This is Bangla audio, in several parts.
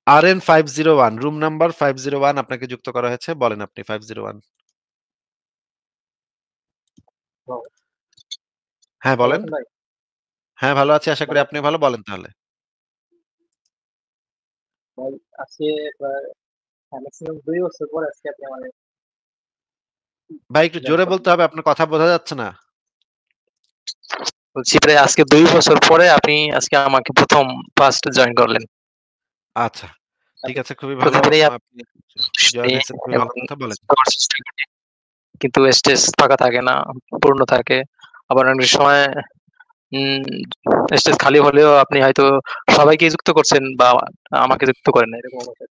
RN501 রুম নাম্বার 501 আপনাকে যুক্ত করা হয়েছে। বলেন আপনি 501। হ্যালো, হ্যাঁ, ভালো বলেন। আছেন ভাই? হ্যাঁ, ভালো আছি। আশা করি ভালো আছেন? আপনিও ভালো। বলেন তাহলে। ভাই আজকে প্রায় ম্যাক্সিমাম ২ বছর পরে আজকে আপনি আমাদের ভাই একটু জয়েন জোরে করলেন। বলতে হবে। আপনার কথা বোঝা যাচ্ছে না। বলছি প্রায় আজকে ২ বছর পরে আপনি আজকে আমাকে ১ম ফার্স্ট জয়েন করলেন। আচ্ছা। ঠিক আমি আছে, খুবই ভালো। প্রতিদিনই আপনি জয়েন শুনি হয়েছেন, খুবই ভালো এবং কথা। বলেন। করার চেষ্টা করি। কিন্তু স্টেজ ফাঁকা থাকে না, পূর্ণ থাকে। আবার অনেক সময় উম স্টেজ খালি হলেও আপনি হয়তো সবাইকে যুক্ত করছেন বা আমাকে যুক্ত করেন না। এরকম অবস্থা।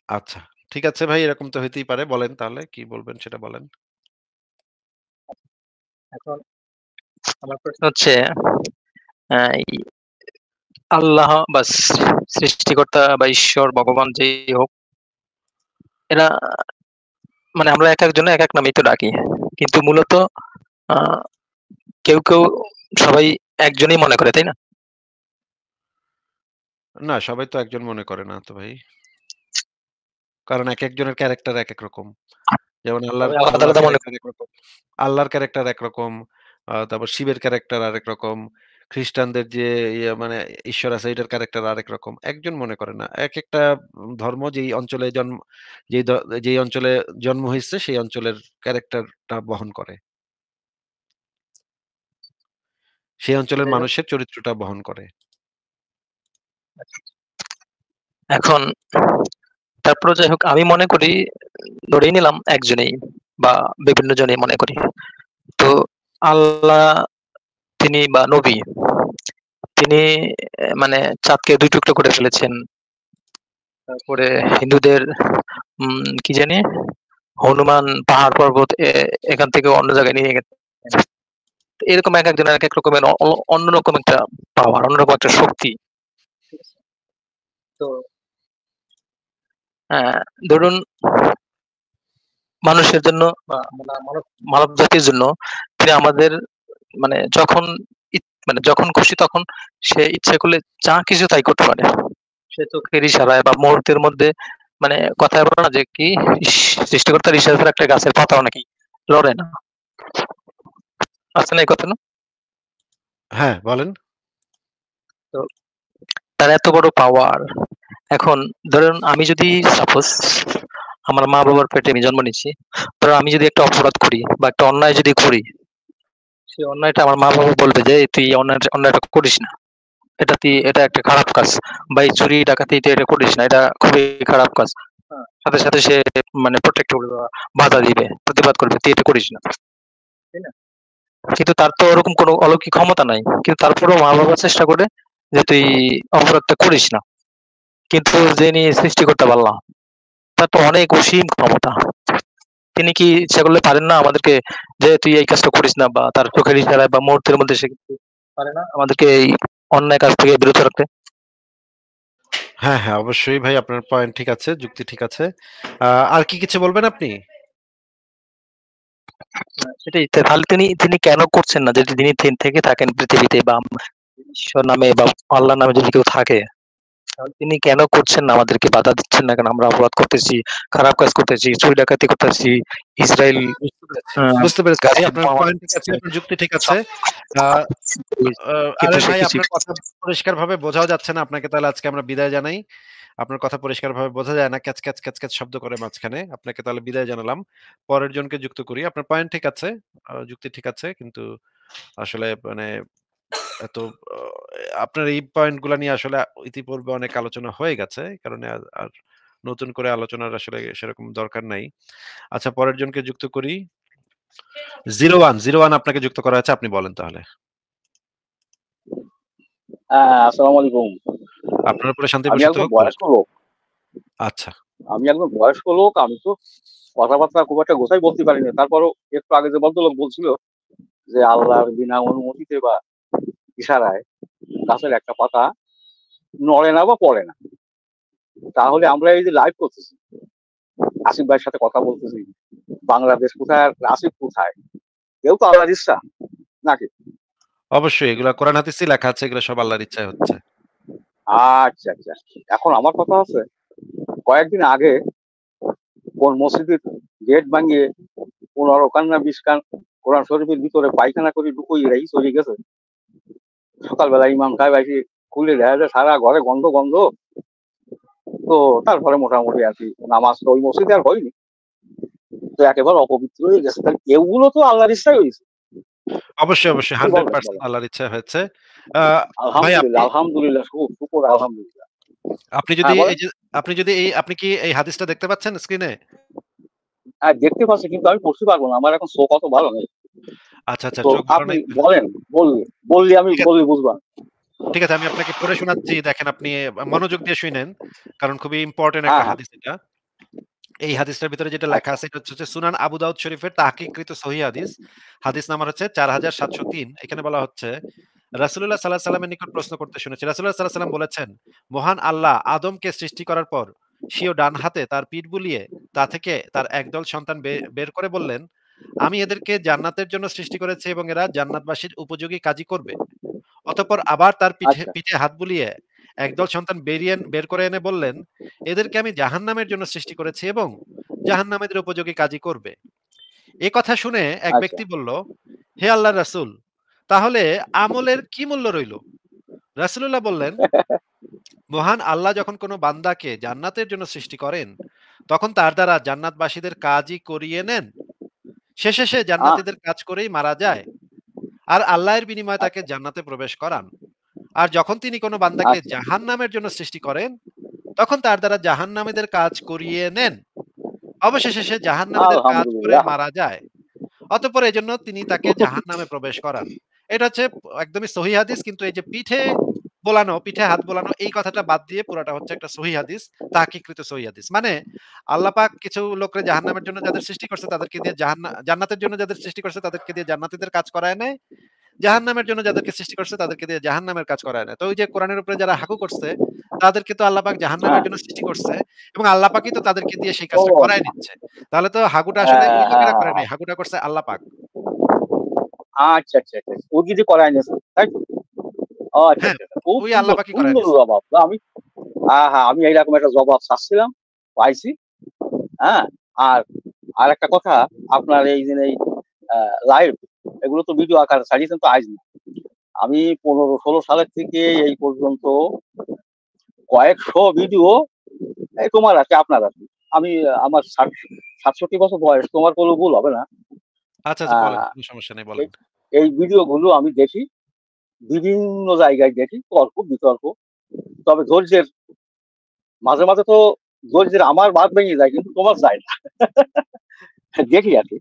আচ্ছা। ঠিক আছে ভাই, এরকম তো হইতেই পারে। বলেন তাহলে কি বলবেন সেটা বলেন। এখন আমার প্রশ্ন হচ্ছে এই আল্লাহ বা সৃষ্টিকর্তা বা ঈশ্বর ভগবান যেই হোক, এরা মানে আমরা একেকজনে একেক নামেই তো ডাকি। কিন্তু মূলত আ কেউ সবাই একজনই মনে করে, তাই না? না, সবাই তো একজন মনে করে না তো ভাই। কারণ একেকজনের ক্যারেক্টার একেক রকম। যেমন সবাই আলাদা, আল্লাহর আলাদা মনে ক্যারেক্টার করে। একরকম। আল্লাহর ক্যারেক্টার একরকম। তারপর শিবের ক্যারেক্টার আরেক রকম। খ্রিস্টানদের যে মানে ঈশ্বর আছে এটার ক্যারেক্টার আরেক রকম। একজন মনে করে না। একেকটা ধর্ম যেই অঞ্চলে জন্ম হইছে সেই অঞ্চলের ক্যারেক্টারটা বহন করে। সেই অঞ্চলের যাই হোক, মানুষের চরিত্রটা বহন করে। এখন তারপরেও যাই হোক আমি মনে করি ধরেই নিলাম একজনেই বা বিভিন্ন জনেই মনে করি। তো আল্লাহ তিনি বা নবী তিনি মানে চাঁদকে ২ টুকরো করে ফেলেছেন। তারপরে হিন্দুদের কি জানি হনুমান পাহাড় পর্বত এখান থেকে অন্য জায়গায় নিয়ে গেছে। এরকম একেকজনের একেক রকমের অন্যরকম একটা পাওয়ার, অন্যরকম একটা শক্তি। ঠিক আছে? তো আ ধরুন মানুষের জন্য বা মানব জাতির জন্য তিনি আমাদের মানে যখন খুশি তখন সে ইচ্ছা করলে যা কিছু তাই করতে পারে। সে চোখের ইশারায় বা মুহূর্তের মধ্যে মানে কথায় বলে না যে কি সৃষ্টিকর্তার ইশারায় একটা গাছের পাতাও নাকি লড়ে না। আছে না এই কথা না? হ্যাঁ, বলেন। তো তার এত বড় পাওয়ার। এখন ধরুন আমি যদি সাপোজ আমার মা-বাবার পেটে আমি জন্ম নিচ্ছি। ধরুন আমি যদি একটা অপরাধ করি বা একটা অন্যায় যদি করি, সেই অন্যায়টা আমার মা-বাবা বলবে যে, "তুই এই অন্যায়টা করিস না। এটা একটা খারাপ কাজ। বা এই চুরি ডাকাতি তুই এটা করিস না। এটা খুবই খারাপ কাজ।" সাথে সে মানে প্রটেক্ট করবে বা বাধা দিবে, প্রতিবাদ করবে, "তুই এটা করিস না।" তাই না? কিন্তু তার তো ওরকম কোনো অলৌকিক ক্ষমতা নাই। কিন্তু তারপরেও মা-বাবা চেষ্টা করে যে, "তুই অপরাধটা করিস না।" কিন্তু যিনি সৃষ্টিকর্তা আল্লাহ, তার তো অনেক অসীম ক্ষমতা। তিনি কি ইচ্ছা করলে পারেন না আমাদেরকে যে তুই এই কাজটা করিস না বা তার চোখের ইশারায় বা মুহূর্তের মধ্যে সে কিন্তু পারে না আমাদেরকে এই অন্যায় কাজ থেকে বিরত রাখতে? হ্যাঁ, হ্যাঁ, অবশ্যই ভাই আপনার পয়েন্ট ঠিক আছে, যুক্তি ঠিক আছে। আ আর কি কিছু বলবেন আপনি? সেটাই তাহলে তিনি তিনি কেন করছেন না? যদি তিনি থেকে থাকেন পৃথিবীতে বা ঈশ্বর নামে বা আল্লাহ নামে যদি কেউ থাকে, তাহলে তিনি কেন করছেন না? আমাদেরকে বাধা দিচ্ছেন না কেন? আমরা অপরাধ করতেছি, খারাপ কাজ করতেছি, চুরি ডাকাতি করতেছি, ইসরায়েল বুঝতে পেরেছি। আ বুঝতে পেরেছি ভাই, গাজায় আপনার বোমা পয়েন্ট ঠিক আছে, মারতেছে। আপনার যুক্তি ঠিক আছে। আ আ কিন্তু আরেন সে ভাই, কিছুই আপনার কথা পরিষ্কারভাবে বোঝাও যাচ্ছে না। আপনাকে তাহলে আজকে আমরা বিদায় জানাই। আপনার কথা পরিষ্কারভাবে বোঝা যায় না। ক্যাচ, ক্যাচ, ক্যাচ, ক্যাচ শব্দ করে মাঝখানে। আপনাকে তাহলে বিদায় জানালাম। পরের জনকে যুক্ত করি। আপনার পয়েন্ট ঠিক আছে, যুক্তি ঠিক আছে। কিন্তু আসলে মানে এত আ আপনার এই পয়েন্ট গুলা নিয়ে আসলে ইতিপূর্বে অনেক আলোচনা হয়ে গেছে। এই কারণে আর আর নতুন করে আলোচনার আসলে সেরকম দরকার নাই। আচ্ছা, পরের জনকে যুক্ত করি। 01 আপনাকে যুক্ত করা হয়েছে। আপনি বলেন তাহলে। আসসালামু আলাইকুম। আপনার উপরে শান্তি আমি বর্ষিত একজন হোক। বলেন। বয়স্ক লোক। আচ্ছা। আমি একজন বয়স্ক লোক। আমি তো কথাবার্তা খুব একটা গোছাই বলতে পারি না। তারপরও একটু আগে যে ভদ্রলোক বলছিল যে আল্লাহর বিনা অনুমতিতে বা ইশারায় গাছের একটা পাতা নড়ে না বা পড়ে না। তাহলে আমরা এই যে লাইভ করতেছি, আসিফ ভাইয়ের সাথে কথা বলতেছি, বাংলাদেশ কোথায় আর আসিফ কোথায়? কেউ তো আল্লাহর ইচ্ছা নাকি? অবশ্যই এগুলা কোরআন হাদিসেই লেখা আছে। এগুলো সব আল্লাহর ইচ্ছায় হচ্ছে। আচ্ছা আচ্ছা, এখন আমার কথা আছে, কয়েকদিন আগে কোন মসজিদের গেট ভাঙিয়ে 15 কান না 20 কান কোরআন শরীফের ভিতরে পায়খানা করে ঢুকুই রাই চলে গেছে। সকালবেলা ইমাম সাহেব এসে খুলে দেখা যায় সারা ঘরে গন্ধ গন্ধ। তো তারপরে মোটামুটি আর কি নামাজ তো ওই মসজিদে আর হয়নি, তো একেবারে অপবিত্র হয়ে গেছে। তাহলে এগুলো তো আল্লাহর ইচ্ছাই হয়েছে। অবশ্যই, অবশ্যই কি বলেন 100% বলেন? আল্লাহর ইচ্ছা হয়েছে। আ ভাই আলহামদুলিল্লাহ, আলহামদুলিল্লাহ, শুকর আলহামদুলিল্লাহ। আপনি যদি হ্যাঁ বলেন। এই যে আপনি কি এই হাদিসটা দেখতে পাচ্ছেন স্ক্রিনে? হ্যাঁ দেখতে পাচ্ছি, কিন্তু আমি পড়তে পারবো না, আমার এখন চোখ অত ভালো নেই। আচ্ছা, আচ্ছা তো চোখ ভালো আপনি নাই। বলেন, বললি আমি ঠিক আছে, বললি বুঝবা। ঠিক আছে আমি আপনাকে পড়ে শোনাচ্ছি। দেখেন আপনি মনোযোগ দিয়ে শুনেন। কারণ খুবই ইম্পোর্টেন্ট হ্যাঁ একটা হ্যাঁ। হাদিস এটা। এই হাদিসটার ভিতরে যেটা লেখা আচ্ছা আছে এটা হচ্ছে সুনান আবু দাউদ শরীফের তাহকিককৃত সহিহ হাদিস। হাদিস নাম্বার হচ্ছে 4703। এখানে বলা হচ্ছে রাসূলুল্লাহ সাল্লাল্লাহু আলাইহি ওয়াসাল্লামের নিকট প্রশ্ন করতে শুনেছি। রাসূলুল্লাহ সাল্লাল্লাহু আলাইহি ওয়াসাল্লাম বলেছেন, মহান আল্লাহ আদমকে সৃষ্টি করার পর স্বীয় ডান হাতে তার পিঠ বুলিয়ে তা থেকে তার একদল সন্তান বের করে বললেন, আমি এদেরকে জান্নাতের জন্য সৃষ্টি করেছি এবং এরা জান্নাতবাসীর উপযোগী কাজই করবে। অতঃপর আবার তার পিঠে আচ্ছা পিঠে হাত বুলিয়ে একদল সন্তান বের করে এনে বললেন, এদেরকে আমি জাহান্নামের জন্য সৃষ্টি করেছি এবং জাহান্নামীদের উপযোগী কাজই করবে। এ কথা শুনে এক আচ্ছা। ব্যক্তি বলল, হে আল্লাহর রাসূল, তাহলে আমলের কি মূল্য রইল? রাসূলুল্লাহ বললেন, মহান আল্লাহ যখন কোনো বান্দাকে জান্নাতের জন্য সৃষ্টি করেন, তখন তার দ্বারা জান্নাতবাসীদের কাজই করিয়ে নেন। শেষে সে আহ জান্নাতীদের কাজ করেই মারা যায়। আর আল্লাহর বিনিময়ে তাকে আচ্ছা জান্নাতে প্রবেশ করান। আর যখন তিনি কোনো বান্দাকে আচ্ছা। জাহান্নামের জন্য সৃষ্টি করেন, তখন তার দ্বারা জাহান্নামীদের কাজ করিয়ে নেন। অবশেষে সে জাহান্নামীদের কাজ করে আলহামদুলিল্লাহ। মারা যায়। অতঃপর এজন্য তিনি তাকে জাহান্নামে প্রবেশ করান। এটা হচ্ছে একদমই সহিহ হাদিস, কিন্তু এই যে পিঠে হাত বোলানো এই কথাটা বাদ দিয়ে পুরাটা হচ্ছে একটা সহিহ হাদিস, তাহকিককৃত সহিহ হাদিস। মানে আল্লাহ পাক কিছু লোকরে জাহান্নামের জন্য যাদের সৃষ্টি করছে তাদেরকে দিয়ে জান্নাতের জন্য যাদের সৃষ্টি করছে তাদেরকে দিয়ে জান্নাতীদের কাজ করায় নেয়। জাহান্নামের জন্য যাদেরকে সৃষ্টি করছে তাদেরকে দিয়ে জাহান্নামের কাজ করায় না। তো ওই যে কোরআনের উপরে যারা হাকু করছে, তাদেরকে তো আল্লাহ পাক জাহান্নামের হ্যাঁ। জন্য সৃষ্টি করছে এবং আল্লাহ পাকই তো তাদেরকে দিয়ে সেই কাজটা ও করায় নিচ্ছে। তাহলে তো হাগুটা আসলে হ্যাঁ ওই লোকেরা হ্যাঁ। করে নাই, হাগুটা করছে আল্লাহ পাক। আচ্ছা আচ্ছা আচ্ছা, ও যদি করায় নিয়েছে তাই তো। ও আচ্ছা হ্যাঁ, আচ্ছা আচ্ছা। খুব ওই আল্লাহ সুন্দর পাকই করায় সুন্দর নিছে। জবাব। তো আমি হ্যাঁ হ্যাঁ, আমি এইরকম একটা জবাব চাচ্ছিলাম, পাইছি। হ্যাঁ। আর আর একটা কথা, আপনার এই যে এই লাইভ এগুলো তো ভিডিও আকারে ছাড়িয়েছেন তো আজ না। আমি 15-16 সালের থেকে এই পর্যন্ত কয়েকশো ভিডিও, এই তোমার আছে আপনার আছে, আমি আমার 67 বছর বয়স, তোমার কোনো ভুল হবে না। আচ্ছা, আচ্ছা বলেন, আহ, কোন সমস্যা নেই এই বলেন। এই ভিডিও গুলো আমি দেখি, বিভিন্ন জায়গায় দেখি, তর্ক বিতর্ক। তবে ধৈর্যের, মাঝে মাঝে তো ধৈর্যের আমার বাদ ভেঙে যায়, কিন্তু তোমার যায় না। দেখি আর কি,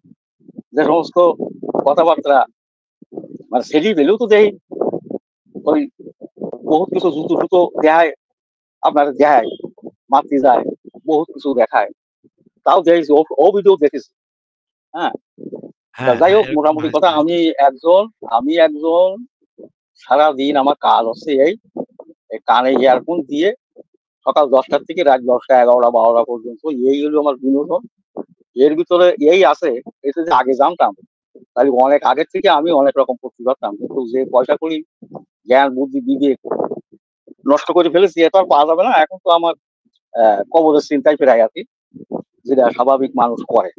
যে সমস্ত কথাবার্তা মানে সেটি পেলেও তো দেখি, ওই বহুত কিছু জুতো টুতো দেখায়, আপনার দেখায়, মাতৃ যায়, বহুত কিছু দেখায়, তাও দেখেছি, ও ভিডিও দেখেছি। হ্যাঁ। তা হ্যাঁ, যাই হ্যাঁ হোক, এরকম মোটামুটি হয়েছে। কথা, আমি একজন সারাদিন আমার কাজ হচ্ছে এই কানে ইয়ারফোন দিয়ে সকাল 10টা থেকে রাত 10টা 11টা 12টা পর্যন্ত, এই হলো আমার বিনোদন। এর ভিতরে এই আছে, এটা যে আগে জানতাম তাহলে অনেক আগের থেকে আমি অনেক রকম করতে পারতাম, কিন্তু যে পয়সা করি, জ্ঞান বুদ্ধি বিবেক নষ্ট করে ফেলেছি, এত আর পাওয়া যাবে না। এখন তো আমার কবরের চিন্তায় ফেরাই আছি, যেটা স্বাভাবিক মানুষ করে।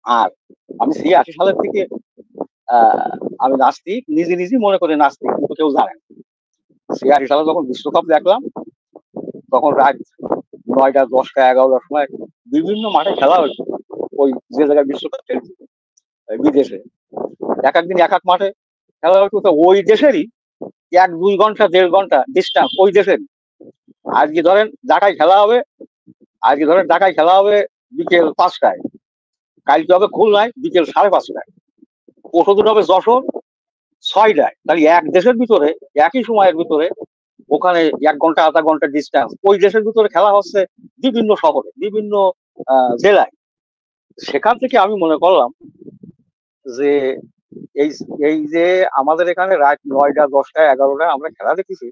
আর আমি সেই 80 সালের থেকে আহ আমি নাস্তিক, নিজে নিজেই মনে করে নাস্তিক, কিন্তু কেউ জানে না। সেই 80 সালে যখন বিশ্বকাপ দেখলাম, তখন রাত 9টা 10টা 11টার সময় বিভিন্ন মাঠে খেলা হয়েছে, ওই যে জায়গায় বিশ্বকাপ খেলছে, বিদেশে এক একদিন এক এক মাঠে খেলা হতো, তো ওই দেশেরই 1-2 ঘন্টা 1.5 ঘন্টা ডিস্টেন্স ওই দেশের। আজকে ধরেন ঢাকায় খেলা হবে, বিকেল 5টায়, কালকে হবে খুলনায় বিকেল 5:30টায়, পরশুদিন হবে যশোর 6টায়। তাহলে এক দেশের ভিতরে একই সময়ের ভিতরে ওখানে 1 ঘন্টা আধা ঘন্টা ডিস্টেন্স, ওই দেশের ভিতরে খেলা হচ্ছে বিভিন্ন শহরে, বিভিন্ন জেলায়। সেখান থেকে আমি মনে করলাম যে এই এই যে আমাদের এখানে রাত 9টা 10টা 11টায় আমরা খেলা দেখতেছি,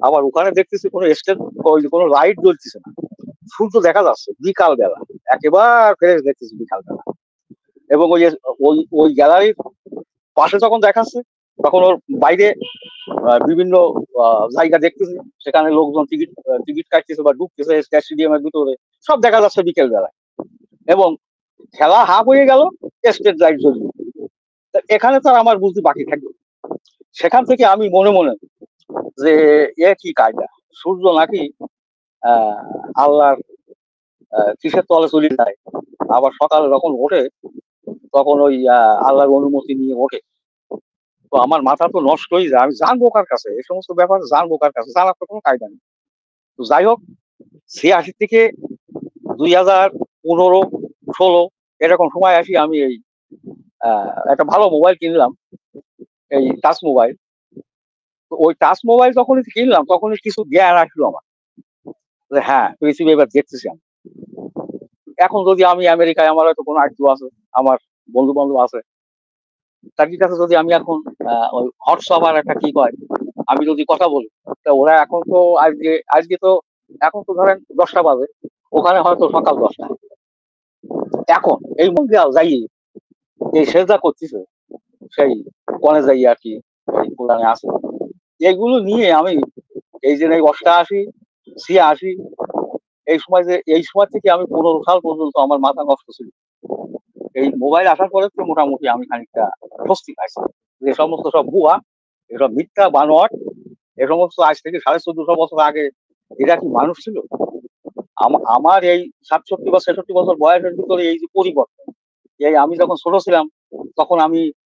আবার ওখানে দেখতেছি কোনো স্টেট, কোনো লাইট জ্বলতেছে না, সূর্য দেখা যাচ্ছে বিকাল বেলা, একেবারে ফ্রেশ দেখতেছি বিকাল বেলা। এবং ওই ওই গ্যালারির পাশে যখন দেখাচ্ছে, তখন ওর বাইরে বিভিন্ন জায়গা দেখতেছি, সেখানে লোকজন টিকিট কাটতেছে বা ঢুকতেছে স্টেডিয়ামের ভিতরে, সব দেখা যাচ্ছে বিকেল বেলায়। এবং খেলা হাফ হয়ে গেল, স্টেট লাইট জ্বলল। এখানে তো আর আমার বুঝতে বাকি থাকবে। সেখান থেকে আমি মনে মনে যে এ কি কায়দা, সূর্য নাকি আল্লাহর কিসের তলে চলে যায়, আবার সকালে যখন ওঠে তখন ওই আল্লাহর অনুমতি নিয়ে ওঠে। তো আমার মাথা তো নষ্ট হয়ে যায়, আমি জানবো কার কাছে এই সমস্ত ব্যাপার, জানবো কার কাছে, জানার তো কোনো কায়দা নেই। তো যাই হোক, 86 থেকে 2015-16 এরকম সময় আসি আমি এই একটা ভালো মোবাইল কিনলাম, এই টাচ মোবাইল। তো ওই টাচ মোবাইল যখনই কিনলাম তখনই কিছু জ্ঞান আসলো আমার, যে হ্যাঁ পৃথিবী এবার দেখতেছি আমি। এখন যদি আমি আমেরিকায়, আমার হয়তো কোনো আত্মীয় আছে, আমার বন্ধু বান্ধব আছে, তার কাছে যদি আমি এখন ওই হোয়াটসঅ্যাপ আর একটা কি কয়, আমি যদি কথা বলি, তা ওরা এখন তো আজকে তো এখন তো ধরেন 10টা বাজে, ওখানে হয়তো সকাল 10টা। এখন এই মধ্যে যাই এই সেজদা করতেছে, সেই কনে যাই আর কি, এই কোরআনে আছে, এগুলো নিয়ে আমি এই যে 88, 86 এই সময় থেকে আমি 15 সাল পর্যন্ত আমার মাথা নষ্ট ছিল। এই মোবাইল আসার পরে তো মোটামুটি আমি খানিকটা স্বস্তি পাইছি, যে সমস্ত সব ভুয়া, এসব মিথ্যা বানোয়াট, এ সমস্ত আজ থেকে 1450 বছর আগে এরা কি মানুষ ছিল? আমার এই 67 বা 66 বছর বয়সের ভিতরে এই যে পরিবর্তন, এই আমি যখন ছোট ছিলাম তখন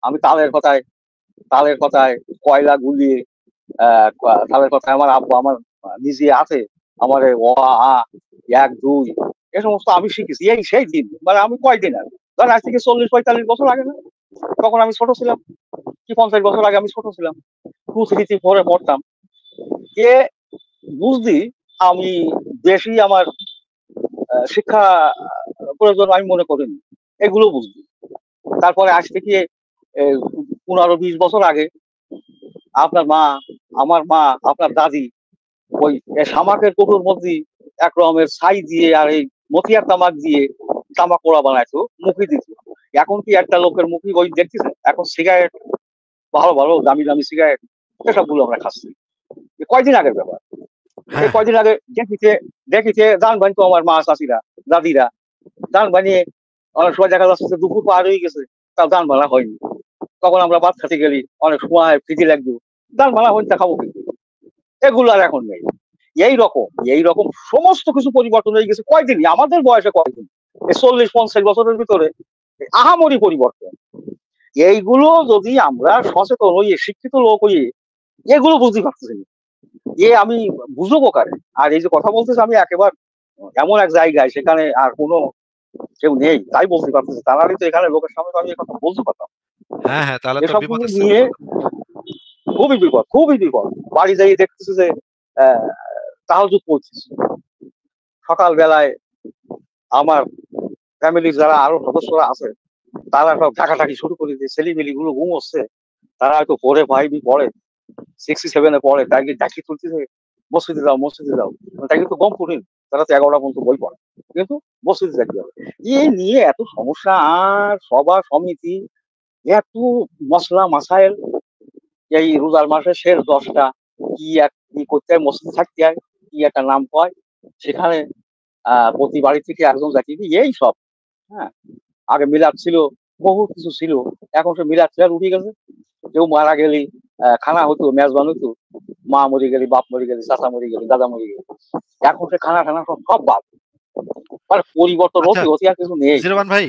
আমি তালের কথায় কয়লা গুলিয়ে তালের কথায় আমার আব্বু আমার নিজে আছে আমার অ আ 1 2 এ সমস্ত আমি শিখেছি এই সেই দিন, মানে আমি কয়দিন আগে, ধর আজ থেকে 40-45 বছর আগে না, তখন আমি ছোট ছিলাম, কি 50 বছর আগে আমি ছোট ছিলাম, 2 3 4 পড়তাম। এ বুঝলি আমি বেশি আমার শিক্ষা প্রয়োজন আমি মনে করিনি, এগুলো বুঝলি। তারপরে আজ থেকে 15-20 বছর আগে আপনার মা, আমার মা, আপনার দাদি ওই শামাকের কৌটোর মধ্যে এক রকমের ছাই দিয়ে আর এই মতিয়ার তামাক দিয়ে তামাক পোড়া বানাইতো, মুখে দিত। এখন কি একটা লোকের মুখে ওই দেখতেছে? এখন সিগারেট, ভালো ভালো দামি দামি সিগারেট, এসবগুলো আমরা খাচ্ছি। কয়দিন আগের ব্যাপার। এই কয়দিন আগে দেখিতে দান বানতো আমার মা, চাষিরা, দাদিরা দান বানিয়ে অনেক সময় দেখা যাচ্ছে দুপুর পার হয়ে গেছে, তাও দান বানা হয়নি। তখন আমরা ভাত খেতে গেলি, অনেক সময় ফ্রিজে লাগতো, দান বানা হয়নি, তা খাবো কিন্তু। এগুলো আর এখন নেই। এইরকম সমস্ত কিছু পরিবর্তন হয়ে গেছে কয়দিন, আমাদের বয়সে কয়দিন, এই 40-50 বছরের ভিতরে আহামরি পরিবর্তন। এইগুলো যদি আমরা সচেতন হইয়ে, শিক্ষিত লোক হইয়ে এগুলো বুঝতে পারতেছি না, আমি বুঝবো কারে? আর এই যে কথা বলতেছে আমি একেবারে এমন এক জায়গায়, সেখানে আর কোনো কেউ নেই, তাই বলতে পারতেছি, তারা তো এখানে লোকের সামনে তো আমি এই কথা বলতে পারতাম। হ্যাঁ, তাহলে তো বিপদ এসবগুলো আছে। নিয়ে খুবই বিপদ। বাড়ি যাই দেখতেছি যে তাহাজ্জুদ পড়তেছি সকাল বেলায়, আমার ফ্যামিলির যারা আরো সদস্যরা আছে তারা সব ঢাকাঢাকি শুরু করে দিয়ে, ছেলেমেলি গুলো ঘুম হচ্ছে, তারা হয়তো 4 5 পড়ে, 6 7 পড়ে, তাকে ডাকি তুলতেছে মসজিদে যাও, তাই কিন্তু কম কঠিন, তারা তো 11টা পর্যন্ত বই পড়ে, কিন্তু মসজিদে যাইতে হবে। এই নিয়ে এত সমস্যা, আর সভা সমিতি, এত মশলা মাসাইল, এই রোজার মাসে শেষ 10টা কি করতে হয়, মসজিদে থাকতে হয়, কি একটা নাম কয়, সেখানে প্রতি বাড়ি থেকে একজন যাকে, এই সব। হ্যাঁ, আগে মিলাদ ছিল, বহুত কিছু ছিল, এখন সে মিলাদ ছিল উঠে গেছে। কেউ মারা গেলি খানা হতো, মেজবান হতো, মা মরে গেলি, বাপ মরে গেলি, চাচা মরে গেলি, দাদা মরে গেলি, এখন সে খানা সব বাদ। পরিবর্তন হতে আর কিছু নেই। জিরোমান ভাই,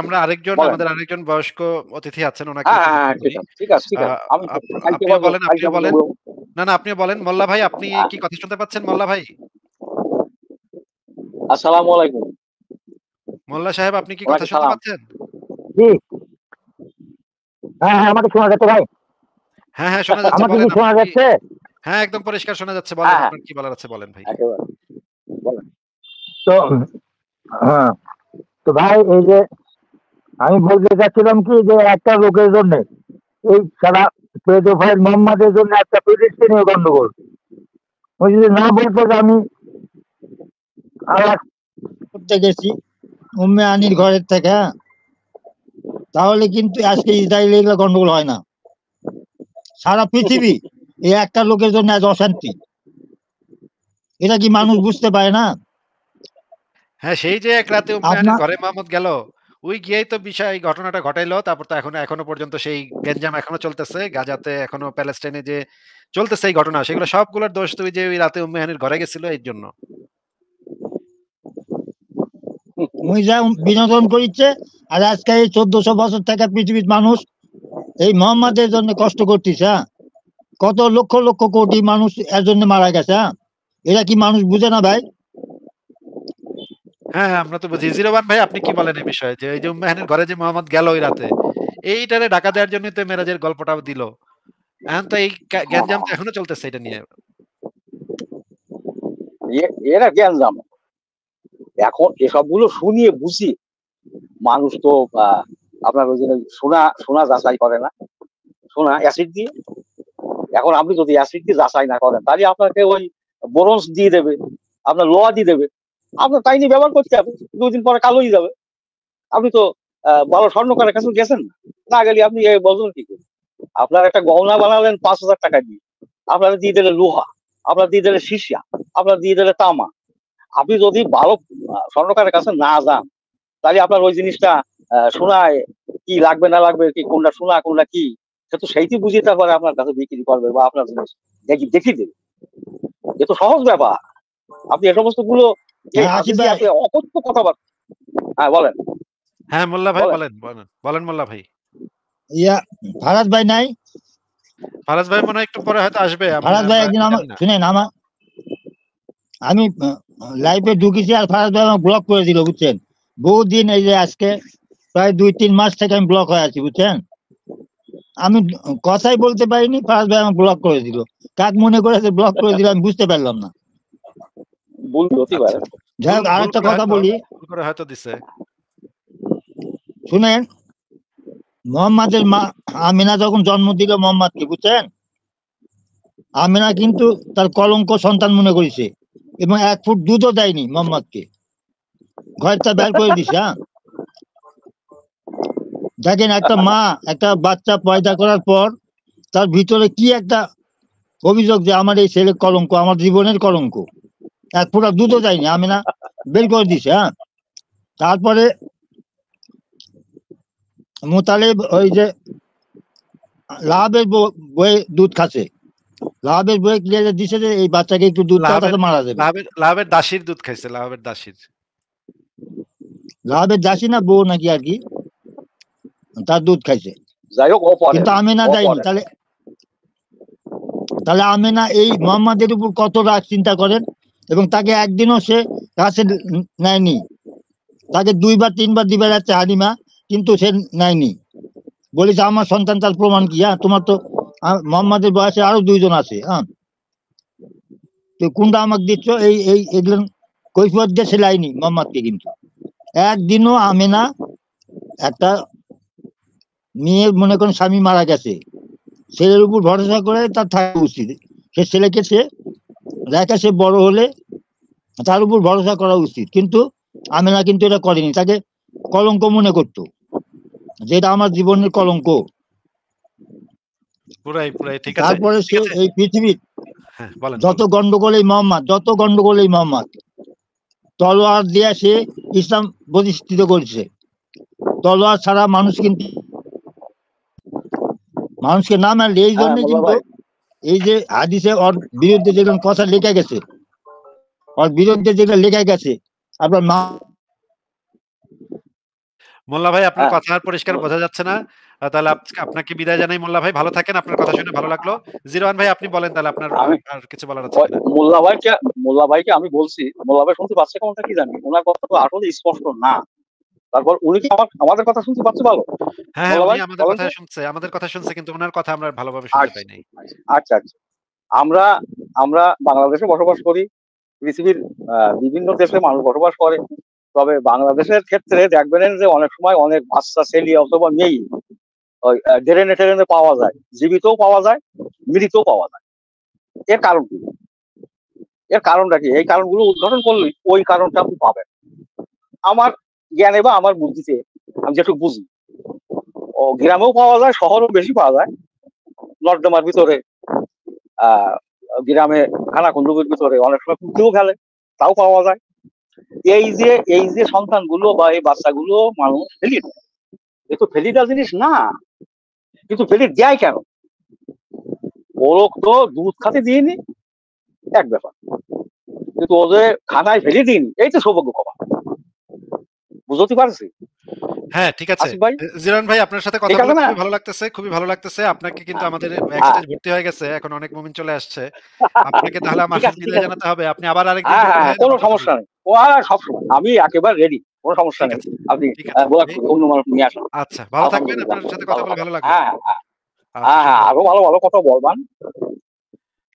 আমরা আমাদের আরেকজন বয়স্ক অতিথি আছেন, ওনাকে ঠিক আছে আপনিও বলেন। না, আপনিও বলেন। মোল্লা ভাই, আপনি কি কথা শুনতে পাচ্ছেন? মোল্লা ভাই, আসসালামু আলাইকুম। মোল্লা সাহেব, আপনি কি কথা শুনতে পাচ্ছেন? জি, হ্যাঁ, আমাকে শোনা যাচ্ছে ভাই? হ্যাঁ, শোনা যাচ্ছে। আমাকে কি শোনা যাচ্ছে? হ্যাঁ, একদম পরিষ্কার শোনা যাচ্ছে। বলেন, আপনার কি বলার আছে, বলেন ভাই। তো হ্যাঁ, তো ভাই, এই যে আমি বলতে চাচ্ছিলাম কি, যে একটা লোকের জন্য, এই সারা পেডোফাইল মোহাম্মদের জন্য একটা ফিলিস্তিনীয় গন্ডগোল, ওই যদি না বলতো যে আমি আওয়াজ করতে গেছি উম্মে আনির ঘরের থেকে, তাহলে কিন্তু আজকে ইসরায়েলে এগুলো গন্ডগোল হয় না। সারা পৃথিবী এই একটা লোকের জন্য আজ অশান্তি, এটা কি মানুষ বুঝতে পারে না? হ্যাঁ, সেই যে এক রাতে উম্মাহানের আপনার ঘরে মোহাম্মদ গেল, ওই গিয়েই তো বিষয় এই ঘটনাটা ঘটাইলো। তারপর তো এখনো পর্যন্ত সেই গ্যাঞ্জাম এখনো চলতেছে। গাজাতে এখনো প্যালেস্টাইনে যে চলতেছে এই ঘটনা, সেগুলো সবগুলোর দোষ তো ওই যে ওই রাতে উম্মাহানের ঘরে গেছিল এর জন্য। ওই যা বিনোদন করিচ্ছে, আর আজকে এই 1400 বছর থেকে পৃথিবীর মানুষ এই মোহাম্মদের জন্য কষ্ট করতেছে। হ্যাঁ, কত লক্ষ লক্ষ কোটি মানুষ এর জন্য মারা গেছে। হ্যাঁ, এরা কি মানুষ বুঝে না ভাই? হ্যাঁ, হ্যাঁ, আমরা তো বুঝি। জিরোবান ভাই, আপনি কি বলেন এই বিষয়ে? যে এই যে উম্মাহানের ঘরে যে মোহাম্মদ গেল ওই রাতে, এইটারে ঢাকা দেওয়ার জন্যই তো মেরাজের গল্পটাও দিল। এখন তো এই গ্যাঞ্জাম তো এখনো চলতেছে এটা নিয়ে। এরা জ্ঞান এখন এসবগুলো শুনিয়ে বুঝি মানুষ তো আপনার ওই জন্য সোনা যাচাই করে না, সোনা অ্যাসিড দিয়ে। এখন আপনি যদি অ্যাসিড দিয়ে যাচাই না করেন, তাহলে আপনাকে ওই বোরন্স দিয়ে দেবে, আপনার লোহা দিয়ে দেবে, আপনার তাই নিয়ে ব্যবহার করতে হবে, 2 দিন পরে কালো হয়ে যাবে। আপনি তো ভালো স্বর্ণকারের কাছে গেছেন না গেলে আপনি বলবেন কি করে? আপনার একটা গহনা বানালেন 5,000 টাকা দিয়ে, আপনারা দিয়ে দিলে লোহা, আপনার দিয়ে দিলে সীসা, আপনার দিয়ে দিলে তামা। আপনি যদি ভালো স্বর্ণকারের কাছে না যান, তাহলে আপনার ওই জিনিসটা শোনায় কি লাগবে না লাগবে, কি কোনটা শোনা কোনটা কি, সে তো সেইটি বুঝিয়ে তারপরে আপনার কাছে বিক্রি করবে বা আপনার জিনিস দেখিয়ে দেবে। এ তো সহজ ব্যাপার। আপনি এ সমস্ত গুলো এই হ্যাঁ, আসিফ হাদিসে ভাই, আপনি অকথ্য কথাবার্তা। হ্যাঁ বলেন হ্যাঁ, মোল্লা ভাই বলেন। বলেন, বলেন মোল্লা ভাই। ইয়া ফারাজ ভাই নাই? ফারাজ ভাই মনে হয় একটু পরে হয়তো আসবে। ফারাজ ভাই আমরা একদিন আমার জানি না। শুনেন, আমি লাইভে ঢুকেছি আর ফারাজ ভাই আমার ব্লক করে দিল, বুঝছেন? বহুদিন, এই যে আজকে প্রায় 2-3 মাস থেকে আমি ব্লক হয়ে আছি, বুঝছেন? আমি কথাই বলতে পারিনি, ফারাজ ভাই আমার ব্লক করে দিল। কাক মনে করে ব্লক করে দিল আমি বুঝতে পারলাম না। ভুল হতে আচ্ছা, পারে। যাই হোক, আর একটা কথা বলি, ভুল করে হয়তো দিছে। শুনেন। মোহাম্মদের মা আমিনা যখন জন্ম দিল মোহাম্মদকে, বুঝছেন, আমিনা কিন্তু তার কলঙ্ক সন্তান মনে করেছে এবং 1 ফুট দুধও দেয়নি মোহাম্মদকে, ঘরটা বের করে দিছে। হ্যাঁ, দেখেন, একটা মা একটা বাচ্চা পয়দা করার পর তার ভিতরে কি একটা অভিযোগ যে আমার এই ছেলে কলঙ্ক, আমার জীবনের কলঙ্ক। 1 ফোঁটা দুধও দেয়নি, আমিনা বের করে দিছে। হ্যাঁ, তারপরে মোতালেব ওই যে লাভের বয়ে দুধ খাচ্ছে, লাভের বয়ে ক্লিয়ার দিছে যে এই বাচ্চাকে একটু দুধ খাওয়া, তাতে মারা যাবে। লাভের দাসির দুধ খাইছে, লাভের দাসির। লাভের দাসী না বউ নাকি আর কি, তার দুধ খাইছে, যাই হোক, কিন্তু আমিনা দেয়নি। তাহলে তাহলে আমিনা এই মোহাম্মদের উপর কত রাগ, চিন্তা করেন। এবং তাকে একদিনও সে কাছে নেয়নি, তাকে 2-3 বার দিবে যাচ্ছে হালিমা, কিন্তু সে নেয়নি। বলেছে আমার সন্তান, তার প্রমাণ কি? হ্যাঁ, তোমার তো মোহাম্মদের বয়সে আরো 2 জন আছে। হ্যাঁ, তো কোনটা আমাকে দিচ্ছ? এই এই এগুলো কৈফিয়ত দিয়ে সে লাইনি মোহাম্মদকে, কিন্তু একদিনও আমিনা একটা মেয়ের, মনে করেন স্বামী মারা গেছে, ছেলের উপর ভরসা করে তার থাকা উচিত। সে ছেলেকে সে রেখে সে বড় হলে তার উপর ভরসা করা উচিত, কিন্তু আমিনা কিন্তু এটা করেনি, তাকে কলঙ্ক মনে করতো, যেটা আমার জীবনের কলঙ্ক। পুরাই ঠিক আছে। তারপরে ঠিক সে আছে। এই পৃথিবীর হ্যাঁ, বলেন। যত গন্ডগোলেই মোহাম্মদ তলোয়ার দিয়ে সে ইসলাম প্রতিষ্ঠিত করেছে। তলোয়ার ছাড়া মানুষকে না মারলে, এই জন্য কিন্তু এই যে হাদিসে ওর বিরুদ্ধে যেগুলো কথা লেখা গেছে, ওর বিরুদ্ধে যেগুলো লেখা গেছে, আপনার মোল্লা ভাই, আপনার কথা আর পরিষ্কার বোঝা যাচ্ছে না। তাহলে আপনাকে বিদায় জানাই মোল্লা ভাই। ভালো থাকেন। আপনার কথা শুনে ভালো লাগলো। জিরোয়ান ভাই, আপনি বলেন তাহলে আপনার আমি আর কিছু বলার আছে কিনা? মোল্লা ভাইকে আমি বলছি, মোল্লা ভাই শুনতে পাচ্ছে কোনটা কি জানি, ওনার কথা তো আসলে স্পষ্ট না। তারপর উনি কি আমাদের কথা শুনতে পাচ্ছে ভালো? হ্যাঁ, মোল্লা উনি ভাই আমাদের বলেন কথা তো। শুনছে, কিন্তু ওনার কথা আমরা ভালোভাবে শুনতে পাই নাই। আচ্ছা আচ্ছা। আমরা আমরা বাংলাদেশে বসবাস করি, পৃথিবীর বিভিন্ন দেশে মানুষ বসবাস করে। তবে বাংলাদেশের ক্ষেত্রে দেখবেন যে অনেক সময় অনেক বাচ্চা ছেলে অথবা মেয়ে ওই ড্রেনে পাওয়া যায়, জীবিতও পাওয়া যায়, মৃতও পাওয়া যায়। এর কারণ কি? এর কারণটা কি? এই কারণগুলো উদ্ঘাটন করলে ওই কারণটা আপনি পাবেন। আমার জ্ঞানে বা আমার বুদ্ধিতে আমি যেটুকু বুঝি, ও গ্রামেও পাওয়া যায়, শহরেও বেশি পাওয়া যায়। নর্দমার ভিতরে আহ গ্রামে খানাখন্দকের ভিতরে অনেক সময় কুত্তিও খেলে, তাও পাওয়া যায়। এই যে সন্তানগুলো বা এই বাচ্চাগুলো মানুষ ফেলি দেয়। এ তো ফেলি দেওয়া জিনিস না, কিন্তু ফেলি দেয় কেন? ওরক তো দুধ খাতে দিইনি, এক ব্যাপার, কিন্তু ও যে খানায় ফেলে দিইনি, এই তো সৌভাগ্য কমা। বুঝতে পারছি হ্যাঁ, ঠিক আছে। আসিফ ভাই, জিরান ভাই আপনার সাথে কথা ঠিক বলে আছে না? খুবই ভালো লাগতেছে, খুবই ভালো লাগতেছে। আপনাকে কিন্তু আমাদের হ্যাঁ ব্যাকস্টেজ ভর্তি হয়ে গেছে। এখন অনেক মুমিন চলে আসছে। আপনাকে তাহলে আমার ঠিক আছে, ঠিক বিদায় আছে। জানাতে হবে। আপনি আবার আরেকদিন হ্যাঁ যুক্ত হ্যাঁ হ্যাঁ, হয়েন, কোনো আবার কথা সমস্যা বলব। নেই। ও আর সবসময় আমি একেবারে রেডি, কোনো সমস্যা ঠিক নেই। আছে, আপনি ঠিক আছে। দোয়া করুন, অন্য মানুষ নিয়ে আসেন। আচ্ছা, ভালো থাকবেন। আলহামদুলিল্লাহ, আপনার সাথে কথা ভালো বলে থাকবেন। ভালো লাগলো। হ্যাঁ হ্যাঁ আচ্ছা, হ্যাঁ হ্যাঁ, আরো শুভরাত্রি। ভালো ভালো কথা বলবেন।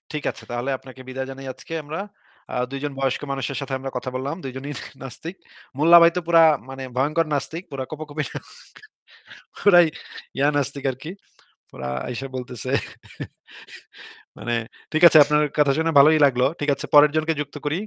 ঠিক আছে। তাহলে আপনাকে বিদায় জানাই আজকে আমরা। ২ জন বয়স্ক মানুষের সাথে আমরা কথা বললাম। ২ জনই নাস্তিক। মোল্লা ভাই তো পুরা মানে ভয়ংকর নাস্তিক। পুরা কপি পুরাই নাস্তিক আরকি। পুরা আইসা বলতেছে মানে ঠিক আছে, আপনার কথা শুনে ভালোই লাগলো। ঠিক আছে, পরের জনকে যুক্ত করি।